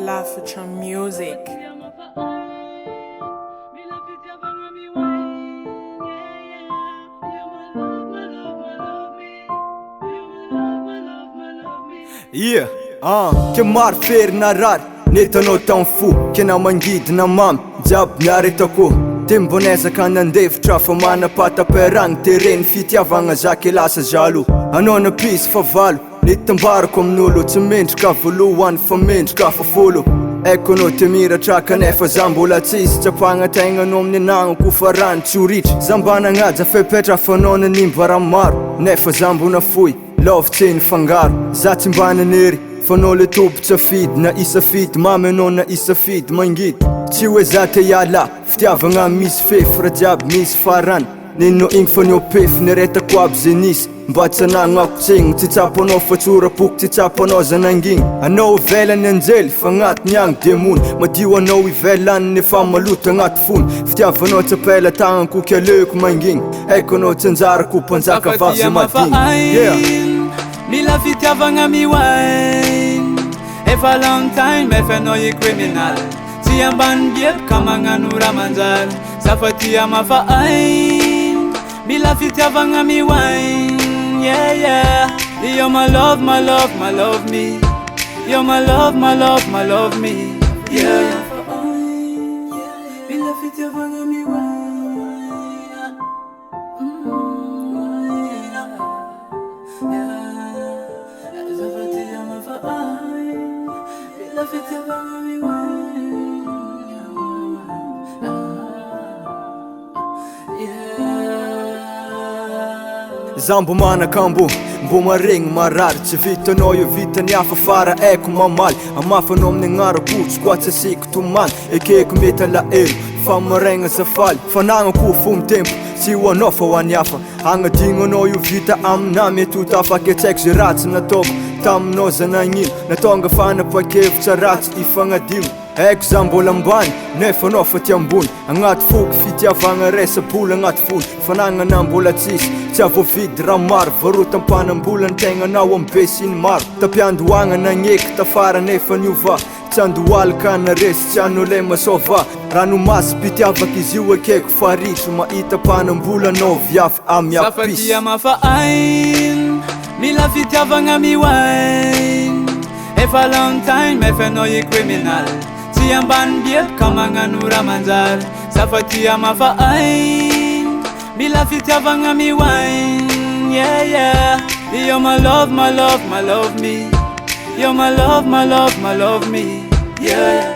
Lafatra Music. Yeah, que marry fery na rary netanao tamy fo kena mangidina mamy jiaby miaretako te mbonezaka nandevitra fa manapataperagny tereny fitiavagna zake lasa jalo anao napisy fa valo nitambarako amin'olo tsy mendrika voalohany fa mendrika fa folo eko anao te miratra kanefa za mbola tsisy tsapagna tegnanao amin'ny anagnako fa rano tsy ho ritra za mba nagnaja fepetra fa anao nanimba raha maro nefa za mbona foy love tseny fangaro za tsy mba nanery fa anao le tompotsa fidy na isa fidy mamy anao na isa fidy mangidy tsy hoe za te hiala fitiavagna misy fefy raha jiaby misy farany ninao igny fa niopefy niretako aby ze nisy mba tsy anagnako tsigny tsy tsapanao fa tsorapoko tsy tsapanao zanangigny anao ivelany anjely fa agnatiny agny demony madio anao ivelany nefa maloto agnaty fony fitiavanao tsy apela tagnako kialeoko mangigny haiko anao tsy anjarako mpanjaka vazy madigny mila fitiavagna miwain efa long time efa anao i criminal tsy ambany bieby ka magnano raha manjary zafatia mafain mila fitiavagna miwain yeah yeah you're my love my love my love me you're my love my love my love me yeah mila fitiavagna miwain zafatia mafain mila fitiavagna miwain za mbo manakambo mbo maregny marary tsy vitanao io vitany hafa fara aiko mamaly amafanao amin'ny agnarakotsy koa tsy asiko tomany ekeko mety alaelo fa maregna zafaly fanagnako fo mitempo tsy ho anao fa ho any hafa agnadignanao io vita amina mety ho tafaky tsaiko ze ratsy nataoko taminao zanagnino natonga fanapakevitra ratsy ifagnadigno haiko za mbola ambany nefa anao fa ty ambony agnaty foky fitiavagna resa-bola agnaty fony fanagnana mbola tsisy tsy avovidy raha maro varotam-panambola ny tegnanao amy be siny maro tampiandoagna nagneky tafara nefa niova tsy andohalika naresy tsy anao le masova raha no masy pitiavaka izy io akeko faritry mahita mpanambola anao viavy amiapisy zafatia mafain mila fitiavagna miwain efa long time efa anao i criminal tsy ambany bieby ka magnano raha manjary zafatia mafain mila fitiavagna miwain yeah yeah you're my love my love my love me you're my love my love my love me yeah